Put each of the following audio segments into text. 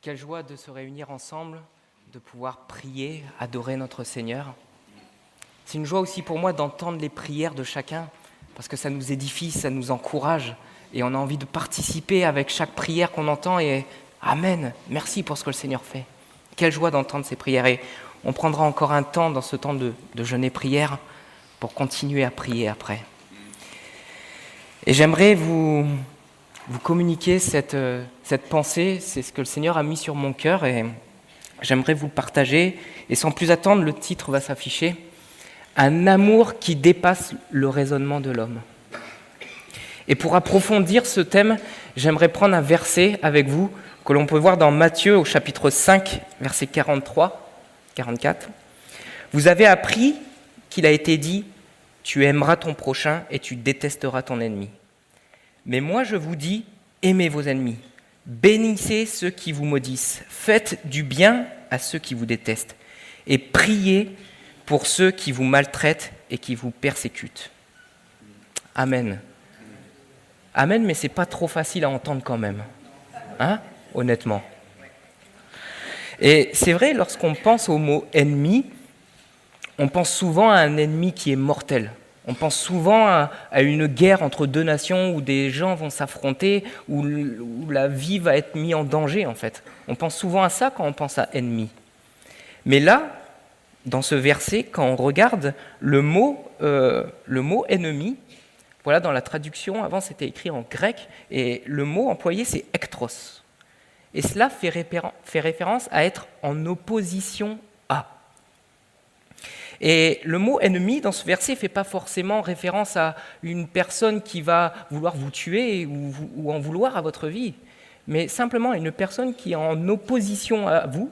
Quelle joie de se réunir ensemble, de pouvoir prier, adorer notre Seigneur. C'est une joie aussi pour moi d'entendre les prières de chacun, parce que ça nous édifie, ça nous encourage, et on a envie de participer avec chaque prière qu'on entend, et Amen, merci pour ce que le Seigneur fait. Quelle joie d'entendre ces prières, et on prendra encore un temps dans ce temps de jeûne et prière pour continuer à prier après. Et j'aimerais vous communiquer cette pensée, c'est ce que le Seigneur a mis sur mon cœur et j'aimerais vous le partager. Et sans plus attendre, le titre va s'afficher « Un amour qui dépasse le raisonnement de l'homme ». Et pour approfondir ce thème, j'aimerais prendre un verset avec vous que l'on peut voir dans Matthieu au chapitre 5, versets 43, 44. « Vous avez appris qu'il a été dit « Tu aimeras ton prochain et tu détesteras ton ennemi ». Mais moi, je vous dis, aimez vos ennemis, bénissez ceux qui vous maudissent, faites du bien à ceux qui vous détestent, et priez pour ceux qui vous maltraitent et qui vous persécutent. Amen. Amen, mais c'est pas trop facile à entendre quand même, hein, honnêtement. Et c'est vrai, lorsqu'on pense au mot ennemi, on pense souvent à un ennemi qui est mortel. On pense souvent à une guerre entre deux nations où des gens vont s'affronter, où la vie va être mise en danger en fait. On pense souvent à ça quand on pense à ennemi. Mais là, dans ce verset, quand on regarde le mot ennemi, voilà, dans la traduction, avant c'était écrit en grec, et le mot employé c'est ektros. Et cela fait référence à être en opposition à. Et le mot ennemi dans ce verset ne fait pas forcément référence à une personne qui va vouloir vous tuer ou en vouloir à votre vie, mais simplement à une personne qui est en opposition à vous,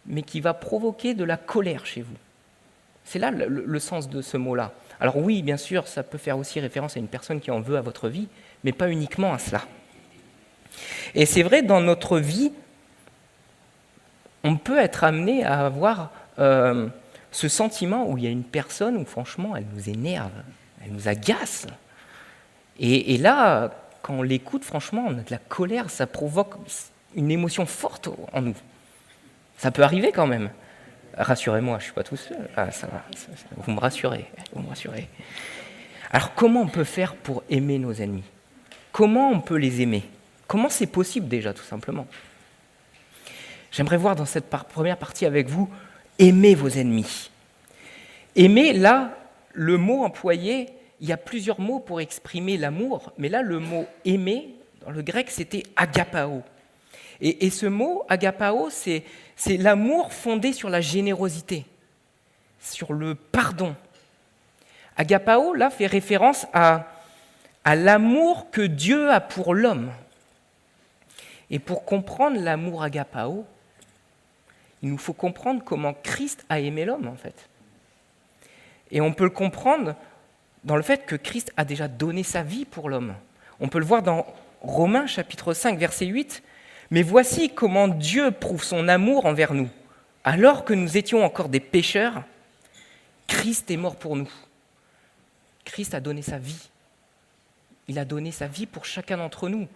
mais qui va provoquer de la colère chez vous. C'est là le sens de ce mot-là. Alors oui, bien sûr, ça peut faire aussi référence à une personne qui en veut à votre vie, mais pas uniquement à cela. Et c'est vrai, dans notre vie, on peut être amené à avoir ce sentiment où il y a une personne où franchement elle nous énerve, elle nous agace. Et là, quand on l'écoute, franchement, on a de la colère, ça provoque une émotion forte en nous. Ça peut arriver quand même. Rassurez-moi, je ne suis pas tout seul. Ah, ça va, vous me rassurez. Alors comment on peut faire pour aimer nos ennemis ? Comment on peut les aimer ? Comment c'est possible déjà, tout simplement ? J'aimerais voir dans cette première partie avec vous, aimer vos ennemis. Aimer, là, le mot employé, il y a plusieurs mots pour exprimer l'amour, mais là, le mot aimer, dans le grec, c'était agapao. Et ce mot, agapao, c'est l'amour fondé sur la générosité, sur le pardon. Agapao, là, fait référence à l'amour que Dieu a pour l'homme. Et pour comprendre l'amour agapao, il nous faut comprendre comment Christ a aimé l'homme, en fait. Et on peut le comprendre dans le fait que Christ a déjà donné sa vie pour l'homme. On peut le voir dans Romains chapitre 5, verset 8. « Mais voici comment Dieu prouve son amour envers nous. Alors que nous étions encore des pécheurs, Christ est mort pour nous. » Christ a donné sa vie. Il a donné sa vie pour chacun d'entre nous.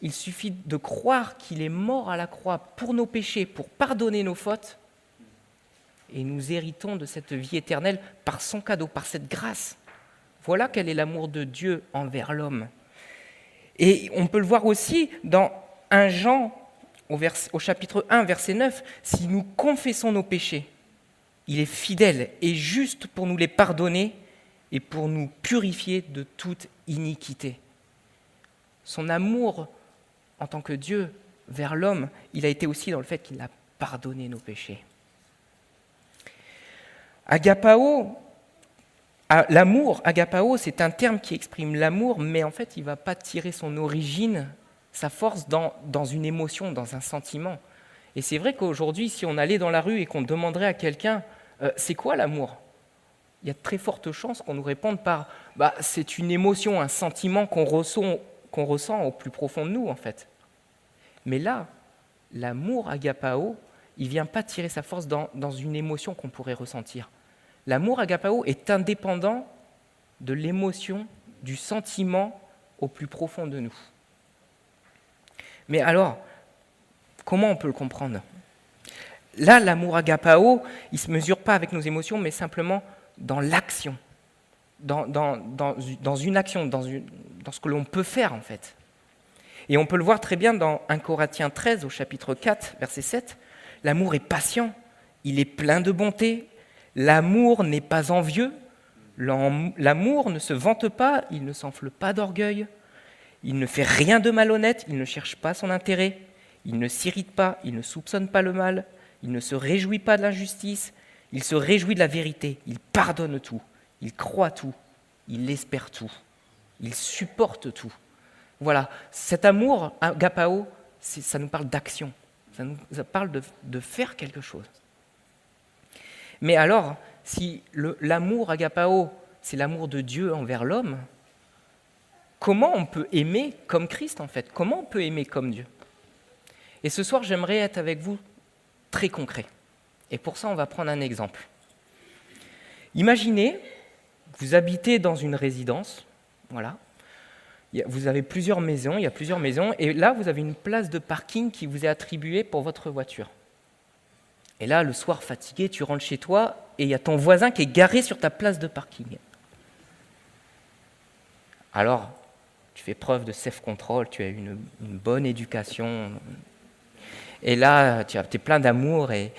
Il suffit de croire qu'il est mort à la croix pour nos péchés, pour pardonner nos fautes, et nous héritons de cette vie éternelle par son cadeau, par cette grâce. Voilà quel est l'amour de Dieu envers l'homme. Et on peut le voir aussi dans 1 Jean, au chapitre 1, verset 9, « Si nous confessons nos péchés, il est fidèle et juste pour nous les pardonner et pour nous purifier de toute iniquité. » Son amour en tant que Dieu vers l'homme, il a été aussi dans le fait qu'il a pardonné nos péchés. Agapao, l'amour, agapao, c'est un terme qui exprime l'amour, mais en fait, il ne va pas tirer son origine, sa force dans une émotion, dans un sentiment. Et c'est vrai qu'aujourd'hui, si on allait dans la rue et qu'on demanderait à quelqu'un « c'est quoi l'amour ?» Il y a de très fortes chances qu'on nous réponde par « c'est une émotion, un sentiment qu'on ressent au plus profond de nous, en fait. » Mais là, l'amour agapao, il ne vient pas tirer sa force dans une émotion qu'on pourrait ressentir. L'amour agapao est indépendant de l'émotion, du sentiment au plus profond de nous. Mais alors, Comment on peut le comprendre ? Là, l'amour agapao, il ne se mesure pas avec nos émotions, mais simplement dans l'action, dans une action, dans ce que l'on peut faire en fait. Et on peut le voir très bien dans 1 Corinthiens 13, au chapitre 4, verset 7. L'amour est patient, il est plein de bonté, l'amour n'est pas envieux, l'amour ne se vante pas, il ne s'enfle pas d'orgueil, il ne fait rien de malhonnête, il ne cherche pas son intérêt, il ne s'irrite pas, il ne soupçonne pas le mal, il ne se réjouit pas de l'injustice, il se réjouit de la vérité, il pardonne tout, il croit tout, il espère tout, il supporte tout. Voilà, cet amour, agapao, ça nous parle d'action, ça parle de faire quelque chose. Mais alors, si l'amour agapao, c'est l'amour de Dieu envers l'homme, comment on peut aimer comme Christ en fait ? Comment on peut aimer comme Dieu ? Et ce soir, j'aimerais être avec vous très concret. Et pour ça, on va prendre un exemple. Imaginez, vous habitez dans une résidence, voilà. Vous avez plusieurs maisons, il y a plusieurs maisons, et là, vous avez une place de parking qui vous est attribuée pour votre voiture. Et là, le soir, fatigué, tu rentres chez toi, et il y a ton voisin qui est garé sur ta place de parking. Alors, tu fais preuve de self-control, tu as une bonne éducation, et là, tu es plein d'amour, et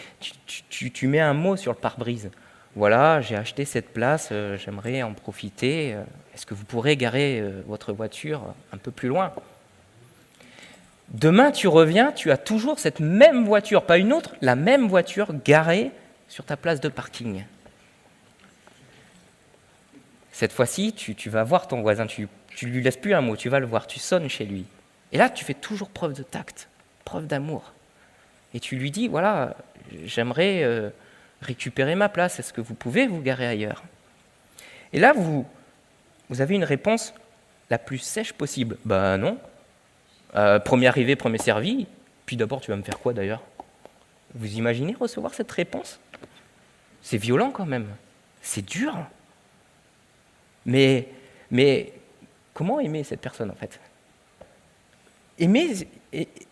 tu mets un mot sur le pare-brise. Voilà, j'ai acheté cette place, j'aimerais en profiter. Est-ce que vous pourrez garer votre voiture un peu plus loin ? Demain, tu reviens, tu as toujours cette même voiture, pas une autre, la même voiture garée sur ta place de parking. Cette fois-ci, tu vas voir ton voisin, tu lui laisses plus un mot, tu vas le voir, tu sonnes chez lui. Et là, tu fais toujours preuve de tact, preuve d'amour. Et tu lui dis, voilà, j'aimerais récupérer ma place, est-ce que vous pouvez vous garer ailleurs ? Et là, vous avez une réponse la plus sèche possible. Ben non. Premier arrivé, premier servi. Puis d'abord, tu vas me faire quoi d'ailleurs ? Vous imaginez recevoir cette réponse ? C'est violent quand même. C'est dur. Mais comment aimer cette personne en fait ?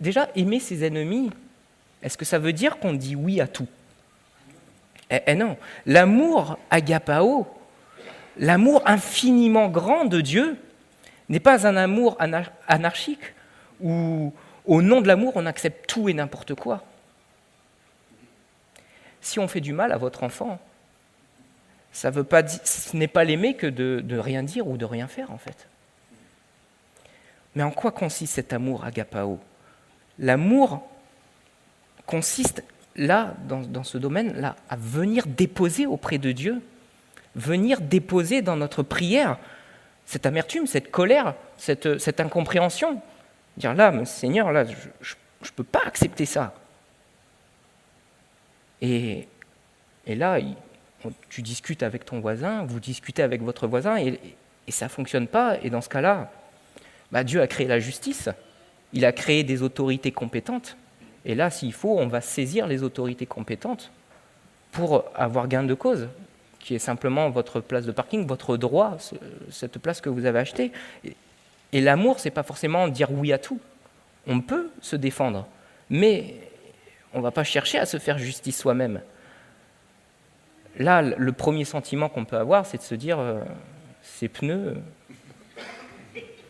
Déjà, aimer ses ennemis, est-ce que ça veut dire qu'on dit oui à tout ? Non. L'amour agapao, l'amour infiniment grand de Dieu, n'est pas un amour anarchique où, au nom de l'amour, on accepte tout et n'importe quoi. Si on fait du mal à votre enfant, ça veut pas ce n'est pas l'aimer que de rien dire ou de rien faire, en fait. Mais en quoi consiste cet amour agapao ? L'amour consiste, là, dans ce domaine-là, à venir déposer auprès de Dieu, venir déposer dans notre prière cette amertume, cette colère, cette incompréhension. Dire là, Seigneur, là, je ne peux pas accepter ça. Et là, tu discutes avec ton voisin, vous discutez avec votre voisin, et ça ne fonctionne pas. Et dans ce cas-là, Dieu a créé la justice, il a créé des autorités compétentes. Et là, s'il faut, on va saisir les autorités compétentes pour avoir gain de cause, qui est simplement votre place de parking, votre droit, cette place que vous avez achetée. Et l'amour, ce n'est pas forcément dire oui à tout. On peut se défendre, mais on ne va pas chercher à se faire justice soi-même. Là, le premier sentiment qu'on peut avoir, c'est de se dire ces pneus,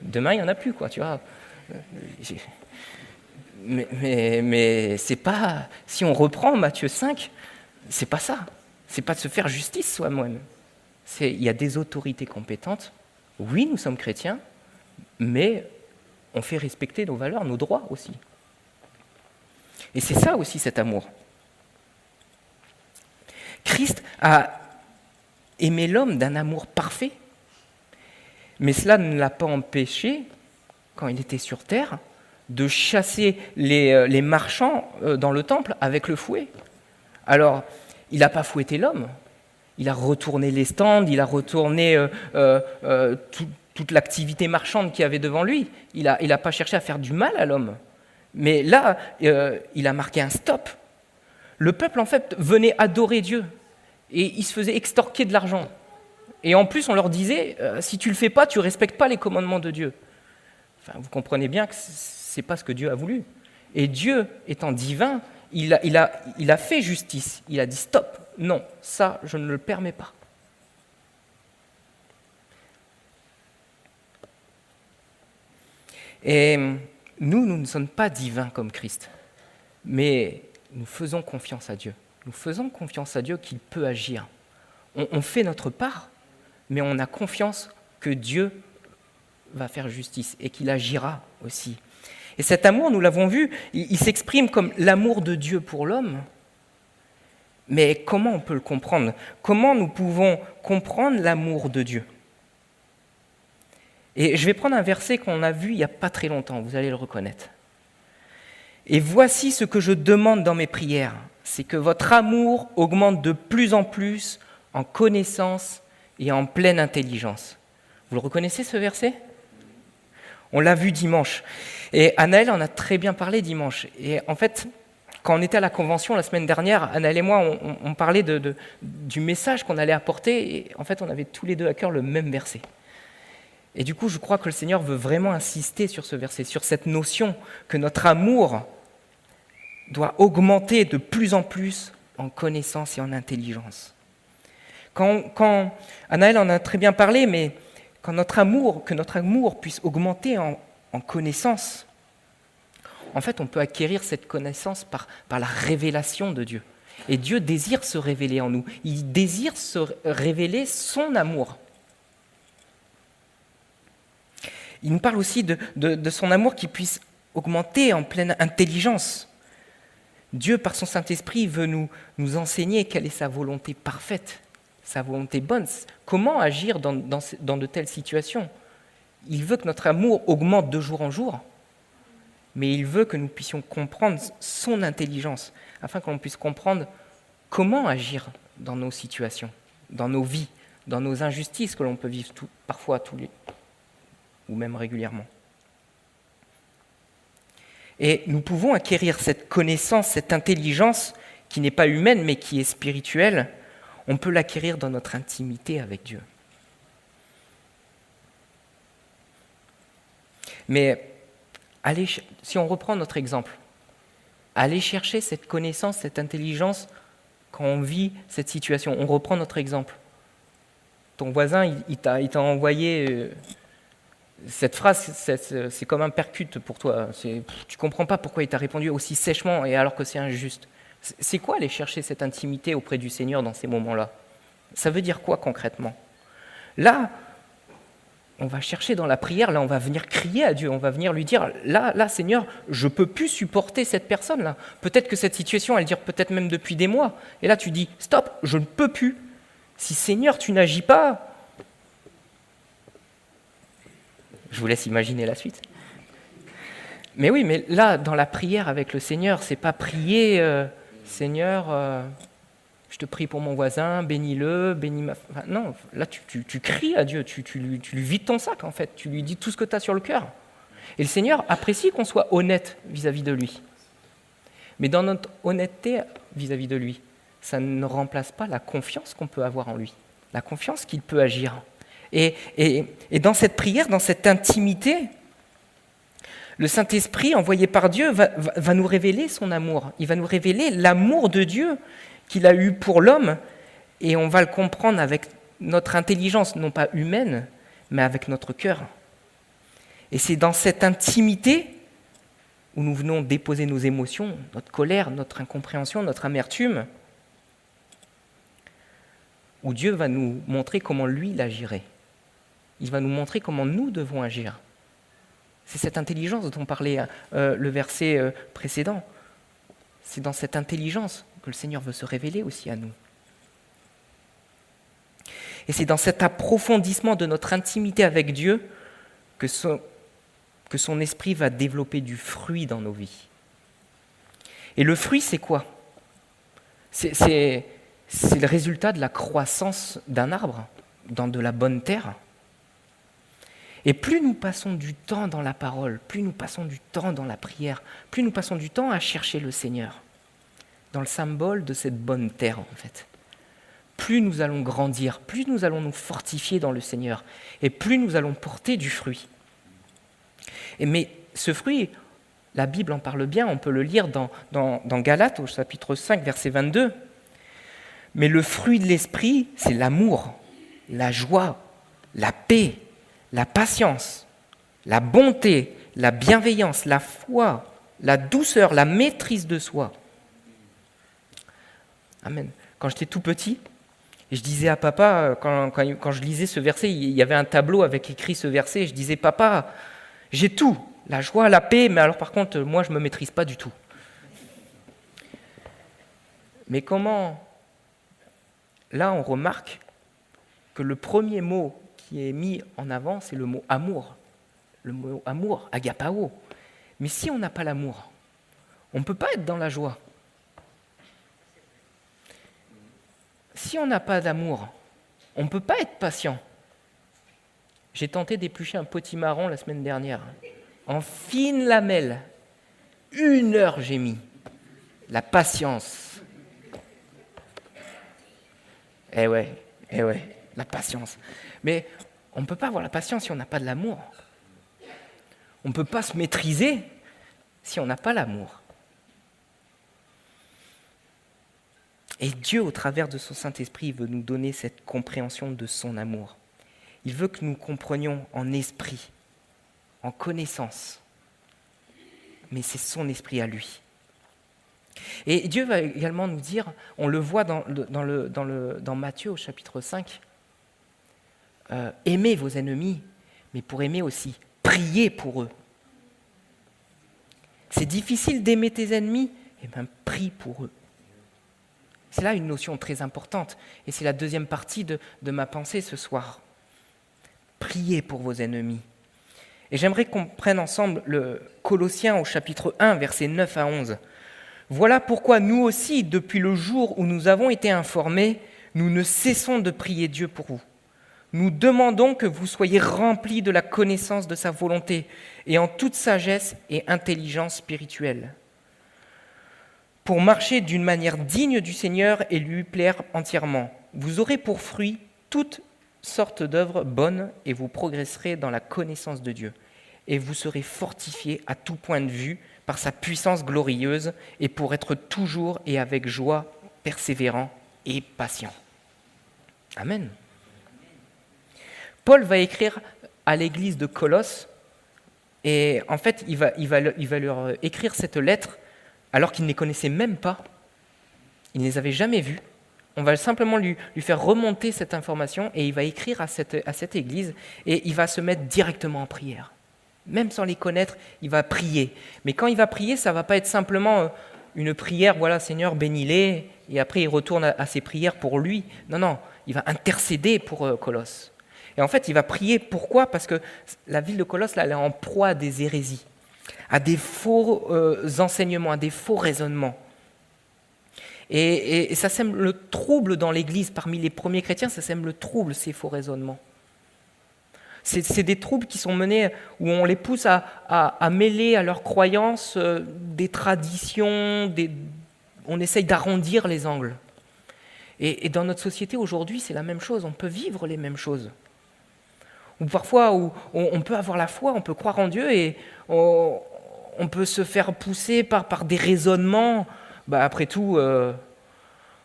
demain, il n'y en a plus, quoi, tu vois. Mais c'est pas... Si on reprend Matthieu 5, c'est pas ça. C'est pas de se faire justice soi-même. Il y a des autorités compétentes. Oui, nous sommes chrétiens, mais on fait respecter nos valeurs, nos droits aussi. Et c'est ça aussi cet amour. Christ a aimé l'homme d'un amour parfait, mais cela ne l'a pas empêché, quand il était sur terre, de chasser les marchands dans le temple avec le fouet. Alors, il n'a pas fouetté l'homme, il a retourné les stands, il a retourné toute l'activité marchande qu'il y avait devant lui. Il n'a pas cherché à faire du mal à l'homme. Mais là, il a marqué un stop. Le peuple, en fait, venait adorer Dieu. Et il se faisait extorquer de l'argent. Et en plus, on leur disait, si tu ne le fais pas, tu ne respectes pas les commandements de Dieu. Enfin, vous comprenez bien que ce n'est pas ce que Dieu a voulu. Et Dieu, étant divin, il a fait justice. Il a dit stop, non, ça, je ne le permets pas. Et nous ne sommes pas divins comme Christ, mais nous faisons confiance à Dieu. Nous faisons confiance à Dieu qu'il peut agir. On fait notre part, mais on a confiance que Dieu va faire justice et qu'il agira aussi. Et cet amour, nous l'avons vu, il s'exprime comme l'amour de Dieu pour l'homme. Mais comment on peut le comprendre ? Comment nous pouvons comprendre l'amour de Dieu ? Et je vais prendre un verset qu'on a vu il n'y a pas très longtemps, vous allez le reconnaître. Et voici ce que je demande dans mes prières, c'est que votre amour augmente de plus en plus en connaissance et en pleine intelligence. Vous le reconnaissez ce verset ? On l'a vu dimanche. Et Anaël en a très bien parlé dimanche. Et en fait, quand on était à la convention la semaine dernière, Anaël et moi, on parlait du message qu'on allait apporter. Et en fait, on avait tous les deux à cœur le même verset. Et du coup, je crois que le Seigneur veut vraiment insister sur ce verset, sur cette notion que notre amour doit augmenter de plus en plus en connaissance et en intelligence. Quand Anaël en a très bien parlé, mais que notre amour puisse augmenter en connaissance, en fait, on peut acquérir cette connaissance par la révélation de Dieu. Et Dieu désire se révéler en nous. Il désire se révéler son amour. Il nous parle aussi de son amour qui puisse augmenter en pleine intelligence. Dieu, par son Saint-Esprit, veut nous enseigner quelle est sa volonté parfaite, sa volonté bonne. Comment agir dans de telles situations ? Il veut que notre amour augmente de jour en jour, mais il veut que nous puissions comprendre son intelligence, afin que l'on puisse comprendre comment agir dans nos situations, dans nos vies, dans nos injustices que l'on peut vivre parfois ou même régulièrement. Et nous pouvons acquérir cette connaissance, cette intelligence qui n'est pas humaine mais qui est spirituelle. On peut l'acquérir dans notre intimité avec Dieu. Mais si on reprend notre exemple, allez chercher cette connaissance, cette intelligence quand on vit cette situation. On reprend notre exemple. Ton voisin, il t'a envoyé cette phrase, c'est comme un percute pour toi. Tu ne comprends pas pourquoi il t'a répondu aussi sèchement et alors que c'est injuste. C'est quoi aller chercher cette intimité auprès du Seigneur dans ces moments-là ? Ça veut dire quoi concrètement ? Là, on va chercher dans la prière, là on va venir crier à Dieu, on va venir lui dire, là Seigneur, je ne peux plus supporter cette personne-là. Peut-être que cette situation, elle dure peut-être même depuis des mois. Et là tu dis, stop, je ne peux plus. Si Seigneur, tu n'agis pas, je vous laisse imaginer la suite. Mais oui, mais là, dans la prière avec le Seigneur, c'est pas prier, Seigneur, je te prie pour mon voisin, bénis-le, bénis ma... Enfin, non, là, tu cries à Dieu, tu lui vides ton sac, en fait. Tu lui dis tout ce que tu as sur le cœur. Et le Seigneur apprécie qu'on soit honnête vis-à-vis de lui. Mais dans notre honnêteté vis-à-vis de lui, ça ne remplace pas la confiance qu'on peut avoir en lui, la confiance qu'il peut agir. Et dans cette prière, dans cette intimité, le Saint-Esprit, envoyé par Dieu, va nous révéler son amour. Il va nous révéler l'amour de Dieu qu'il a eu pour l'homme, et on va le comprendre avec notre intelligence, non pas humaine, mais avec notre cœur. Et c'est dans cette intimité où nous venons déposer nos émotions, notre colère, notre incompréhension, notre amertume, où Dieu va nous montrer comment lui, il agirait. Il va nous montrer comment nous devons agir. C'est cette intelligence dont parlait le verset précédent. C'est dans cette intelligence que le Seigneur veut se révéler aussi à nous. Et c'est dans cet approfondissement de notre intimité avec Dieu que son esprit va développer du fruit dans nos vies. Et le fruit, c'est quoi ? C'est le résultat de la croissance d'un arbre dans de la bonne terre. Et plus nous passons du temps dans la parole, plus nous passons du temps dans la prière, plus nous passons du temps à chercher le Seigneur, dans le symbole de cette bonne terre, en fait. Plus nous allons grandir, plus nous allons nous fortifier dans le Seigneur, et plus nous allons porter du fruit. Mais ce fruit, La Bible en parle bien, on peut le lire dans Galates au chapitre 5, verset 22. Mais le fruit de l'esprit, c'est l'amour, la joie, la paix, la patience, la bonté, la bienveillance, la foi, la douceur, la maîtrise de soi. Amen. Quand j'étais tout petit, je disais à papa, quand je lisais ce verset, il y avait un tableau avec écrit ce verset, et je disais, papa, j'ai tout, la joie, la paix, mais alors par contre, moi, je ne me maîtrise pas du tout. Mais comment, là, on remarque que le premier mot qui est mis en avant, c'est le mot amour. Le mot amour, agapao. Mais si on n'a pas l'amour, on ne peut pas être dans la joie. Si on n'a pas d'amour, on ne peut pas être patient. J'ai tenté d'éplucher un potimarron la semaine dernière. En fine lamelle. 1 heure j'ai mis. La patience. Eh ouais, la patience. Mais on ne peut pas avoir la patience si on n'a pas de l'amour. On ne peut pas se maîtriser si on n'a pas l'amour. Et Dieu, au travers de son Saint-Esprit, veut nous donner cette compréhension de son amour. Il veut que nous comprenions en esprit, en connaissance. Mais c'est son esprit à lui. Et Dieu va également nous dire, on le voit dans Matthieu au chapitre 5, aimez vos ennemis, mais pour aimer aussi, priez pour eux. C'est difficile d'aimer tes ennemis, eh bien prie pour eux. C'est là une notion très importante, et c'est la deuxième partie de ma pensée ce soir. Priez pour vos ennemis. Et j'aimerais qu'on prenne ensemble le Colossiens au chapitre 1, versets 9 à 11. Voilà pourquoi nous aussi, depuis le jour où nous avons été informés, nous ne cessons de prier Dieu pour vous. Nous demandons que vous soyez remplis de la connaissance de sa volonté et en toute sagesse et intelligence spirituelle, pour marcher d'une manière digne du Seigneur et lui plaire entièrement. Vous aurez pour fruit toutes sortes d'œuvres bonnes et vous progresserez dans la connaissance de Dieu. Et vous serez fortifiés à tout point de vue par sa puissance glorieuse et pour être toujours et avec joie persévérant et patient. Amen. Paul va écrire à l'église de Colosse et en fait il va leur écrire cette lettre alors qu'il ne les connaissait même pas, il ne les avait jamais vus. On va simplement lui faire remonter cette information et il va écrire à cette église et il va se mettre directement en prière. Même sans les connaître, il va prier. Mais quand il va prier, ça ne va pas être simplement une prière, voilà Seigneur, bénis-les, et après il retourne à ses prières pour lui. Non, il va intercéder pour Colosse. Et en fait, il va prier, pourquoi ? Parce que la ville de Colosse, là, elle est en proie à des hérésies, à des faux enseignements, à des faux raisonnements. Et ça sème le trouble dans l'Église. Parmi les premiers chrétiens, ça sème le trouble, ces faux raisonnements. C'est des troubles qui sont menés où on les pousse à mêler à leurs croyances des traditions, on essaye d'arrondir les angles. Et dans notre société aujourd'hui, c'est la même chose, on peut vivre les mêmes choses. Ou parfois, on peut avoir la foi, on peut croire en Dieu et on peut se faire pousser par des raisonnements. Après tout,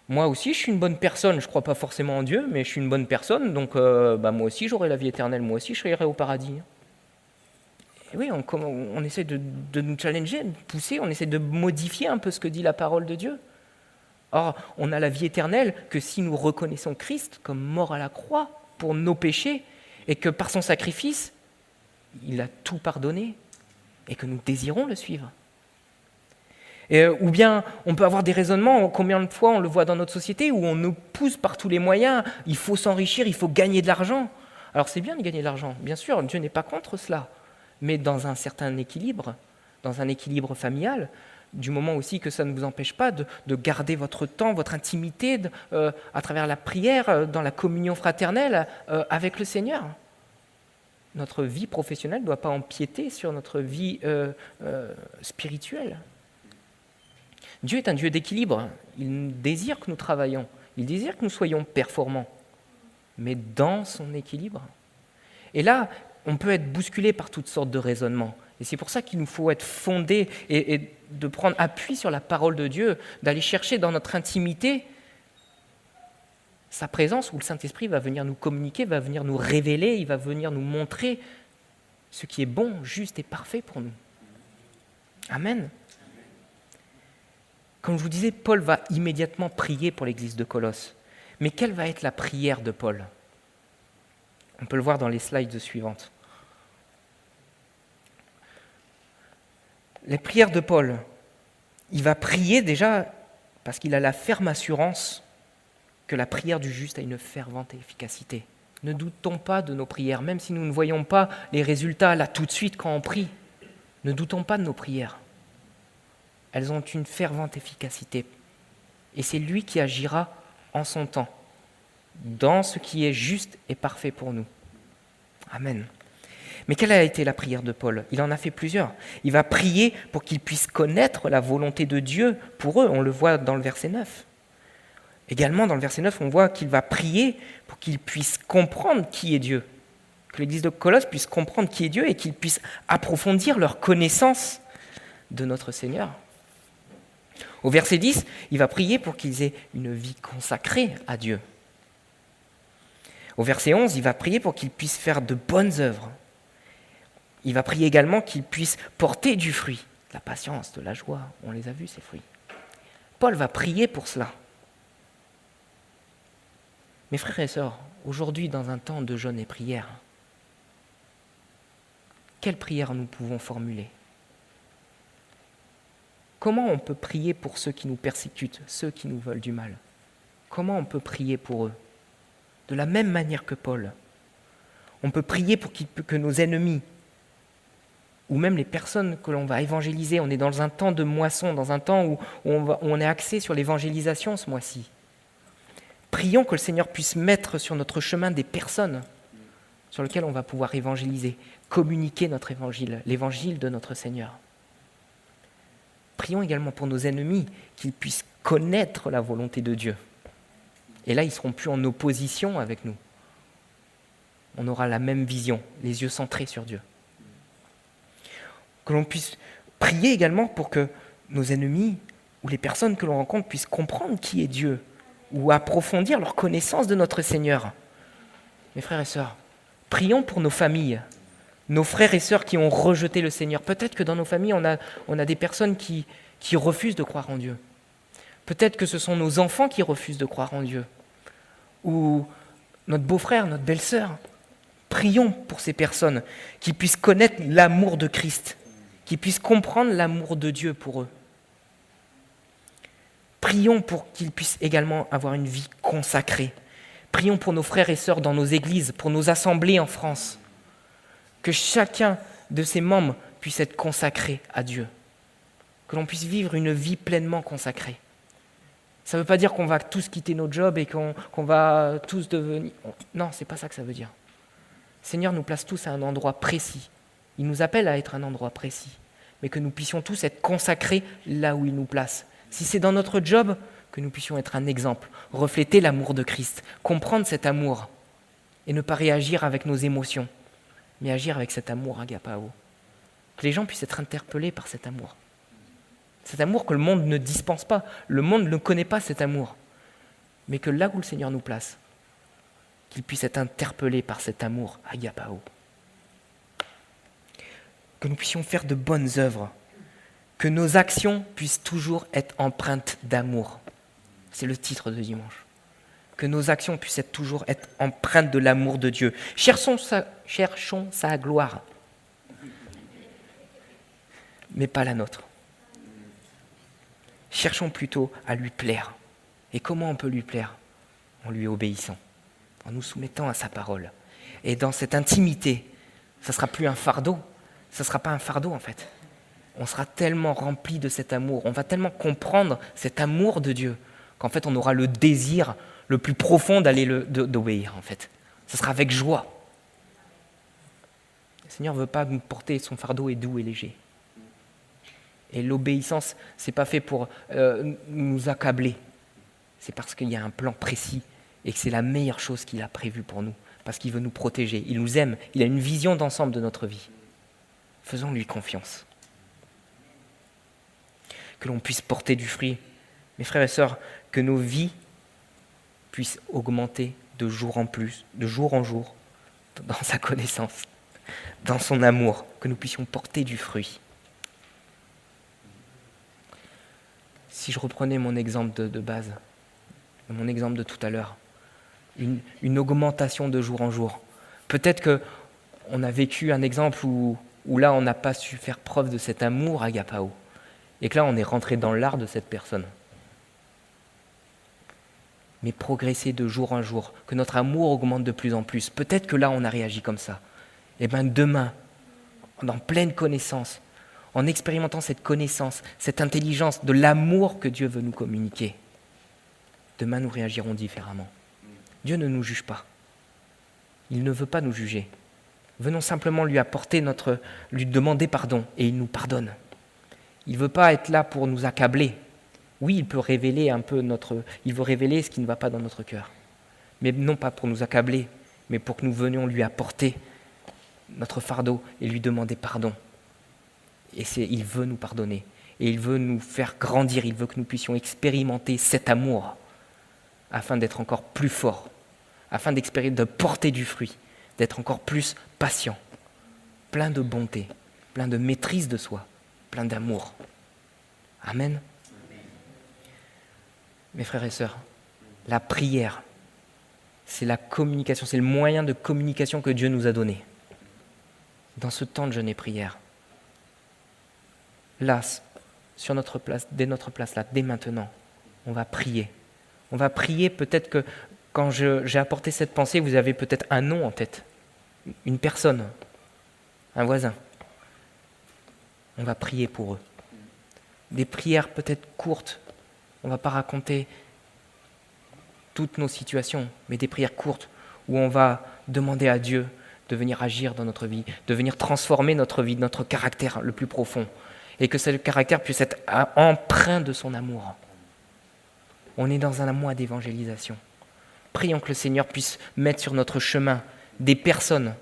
moi aussi je suis une bonne personne, je ne crois pas forcément en Dieu, mais je suis une bonne personne, donc moi aussi j'aurai la vie éternelle, moi aussi je irai au paradis. Et oui, on essaie de nous challenger, de pousser, on essaie de modifier un peu ce que dit la parole de Dieu. Or, on a la vie éternelle que si nous reconnaissons Christ comme mort à la croix pour nos péchés, et que par son sacrifice, il a tout pardonné, et que nous désirons le suivre. Ou bien, on peut avoir des raisonnements, combien de fois on le voit dans notre société, où on nous pousse par tous les moyens, il faut s'enrichir, il faut gagner de l'argent. Alors c'est bien de gagner de l'argent, bien sûr, Dieu n'est pas contre cela, mais dans un certain équilibre, dans un équilibre familial, du moment aussi que ça ne vous empêche pas de garder votre temps, votre intimité à travers la prière, dans la communion fraternelle avec le Seigneur. Notre vie professionnelle ne doit pas empiéter sur notre vie spirituelle. Dieu est un Dieu d'équilibre. Il désire que nous travaillions, il désire que nous soyons performants, mais dans son équilibre. Et là, on peut être bousculé par toutes sortes de raisonnements. Et c'est pour ça qu'il nous faut être fondés et de prendre appui sur la parole de Dieu, d'aller chercher dans notre intimité sa présence où le Saint-Esprit va venir nous communiquer, va venir nous révéler, il va venir nous montrer ce qui est bon, juste et parfait pour nous. Amen. Comme je vous disais, Paul va immédiatement prier pour l'église de Colosse. Mais quelle va être la prière de Paul ? On peut le voir dans les slides suivantes. Les prières de Paul, il va prier déjà parce qu'il a la ferme assurance que la prière du juste a une fervente efficacité. Ne doutons pas de nos prières, même si nous ne voyons pas les résultats là tout de suite quand on prie. Ne doutons pas de nos prières. Elles ont une fervente efficacité. Et c'est lui qui agira en son temps, dans ce qui est juste et parfait pour nous. Amen. Mais quelle a été la prière de Paul ? Il en a fait plusieurs. Il va prier pour qu'ils puissent connaître la volonté de Dieu pour eux. On le voit dans le verset 9. Également, dans le verset 9, on voit qu'il va prier pour qu'ils puissent comprendre qui est Dieu. Que l'église de Colosse puisse comprendre qui est Dieu et qu'ils puissent approfondir leur connaissance de notre Seigneur. Au verset 10, il va prier pour qu'ils aient une vie consacrée à Dieu. Au verset 11, il va prier pour qu'ils puissent faire de bonnes œuvres. Il va prier également qu'ils puissent porter du fruit, de la patience, de la joie. On les a vus, ces fruits. Paul va prier pour cela. Mes frères et sœurs, aujourd'hui, dans un temps de jeûne et prière, quelle prière nous pouvons formuler ? Comment on peut prier pour ceux qui nous persécutent, ceux qui nous veulent du mal ? Comment on peut prier pour eux ? De la même manière que Paul. On peut prier pour que nos ennemis, ou même les personnes que l'on va évangéliser, on est dans un temps de moisson, dans un temps où on est axé sur l'évangélisation ce mois-ci. Prions que le Seigneur puisse mettre sur notre chemin des personnes sur lesquelles on va pouvoir évangéliser, communiquer notre évangile, l'évangile de notre Seigneur. Prions également pour nos ennemis, qu'ils puissent connaître la volonté de Dieu. Et là, ils ne seront plus en opposition avec nous. On aura la même vision, les yeux centrés sur Dieu. Que l'on puisse prier également pour que nos ennemis ou les personnes que l'on rencontre puissent comprendre qui est Dieu ou approfondir leur connaissance de notre Seigneur. Mes frères et sœurs, prions pour nos familles, nos frères et sœurs qui ont rejeté le Seigneur. Peut-être que dans nos familles, on a des personnes qui refusent de croire en Dieu. Peut-être que ce sont nos enfants qui refusent de croire en Dieu. Ou notre beau-frère, notre belle-sœur. Prions pour ces personnes qui puissent connaître l'amour de Christ, qui puissent comprendre l'amour de Dieu pour eux. Prions pour qu'ils puissent également avoir une vie consacrée. Prions pour nos frères et sœurs dans nos églises, pour nos assemblées en France. Que chacun de ces membres puisse être consacré à Dieu. Que l'on puisse vivre une vie pleinement consacrée. Ça ne veut pas dire qu'on va tous quitter notre job et qu'on va tous devenir... Non, ce n'est pas ça que ça veut dire. Le Seigneur nous place tous à un endroit précis. Il nous appelle à être à un endroit précis. Mais que nous puissions tous être consacrés là où il nous place. Si c'est dans notre job, que nous puissions être un exemple, refléter l'amour de Christ, comprendre cet amour et ne pas réagir avec nos émotions, mais agir avec cet amour agapao. Que les gens puissent être interpellés par cet amour. Cet amour que le monde ne dispense pas. Le monde ne connaît pas cet amour. Mais que là où le Seigneur nous place, qu'ils puissent être interpellés par cet amour agapao. Que nous puissions faire de bonnes œuvres. Que nos actions puissent toujours être empreintes d'amour. C'est le titre de dimanche. Que nos actions puissent toujours être empreintes de l'amour de Dieu. Cherchons sa gloire, mais pas la nôtre. Cherchons plutôt à lui plaire. Et comment on peut lui plaire ? En lui obéissant, en nous soumettant à sa parole. Et dans cette intimité, ça ne sera plus un fardeau. Ça ne sera pas un fardeau en fait. On sera tellement rempli de cet amour, on va tellement comprendre cet amour de Dieu, qu'en fait on aura le désir le plus profond d'obéir en fait. Ce sera avec joie. Le Seigneur ne veut pas nous porter, son fardeau est doux et léger. Et l'obéissance, ce n'est pas fait pour nous accabler. C'est parce qu'il y a un plan précis et que c'est la meilleure chose qu'il a prévue pour nous, parce qu'il veut nous protéger, il nous aime, il a une vision d'ensemble de notre vie. Faisons-lui confiance. Que l'on puisse porter du fruit. Mes frères et sœurs, que nos vies puissent augmenter de jour en jour, dans sa connaissance, dans son amour, que nous puissions porter du fruit. Si je reprenais mon exemple de base, mon exemple de tout à l'heure, une augmentation de jour en jour. Peut-être qu'on a vécu un exemple où là, on n'a pas su faire preuve de cet amour agapao, et que là, on est rentré dans l'art de cette personne. Mais progresser de jour en jour, que notre amour augmente de plus en plus. Peut-être que là, on a réagi comme ça. Et bien demain, en pleine connaissance, en expérimentant cette connaissance, cette intelligence de l'amour que Dieu veut nous communiquer, demain, nous réagirons différemment. Dieu ne nous juge pas. Il ne veut pas nous juger. Venons simplement lui lui demander pardon, et il nous pardonne. Il ne veut pas être là pour nous accabler. Oui, il peut révéler il veut révéler ce qui ne va pas dans notre cœur. Mais non pas pour nous accabler, mais pour que nous venions lui apporter notre fardeau et lui demander pardon. Et il veut nous pardonner. Et il veut nous faire grandir. Il veut que nous puissions expérimenter cet amour afin d'être encore plus forts, afin de porter du fruit, d'être encore plus patient, plein de bonté, plein de maîtrise de soi, plein d'amour. Amen. Mes frères et sœurs, la prière, c'est la communication, c'est le moyen de communication que Dieu nous a donné. Dans ce temps de jeûne et prière, là, sur notre place, dès notre place, là, dès maintenant, on va prier. On va prier, peut-être que quand j'ai apporté cette pensée, vous avez peut-être un nom en tête, une personne, un voisin. On va prier pour eux. Des prières peut-être courtes. On ne va pas raconter toutes nos situations, mais des prières courtes où on va demander à Dieu de venir agir dans notre vie, de venir transformer notre vie, notre caractère le plus profond, et que ce caractère puisse être empreint de son amour. On est dans un mois d'évangélisation. Prions que le Seigneur puisse mettre sur notre chemin des personnes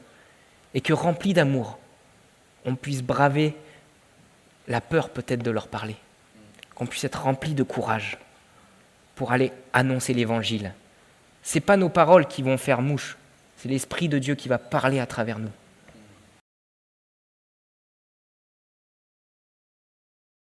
et que, remplis d'amour, on puisse braver la peur peut-être de leur parler, qu'on puisse être remplis de courage pour aller annoncer l'Évangile. Ce n'est pas nos paroles qui vont faire mouche, c'est l'Esprit de Dieu qui va parler à travers nous.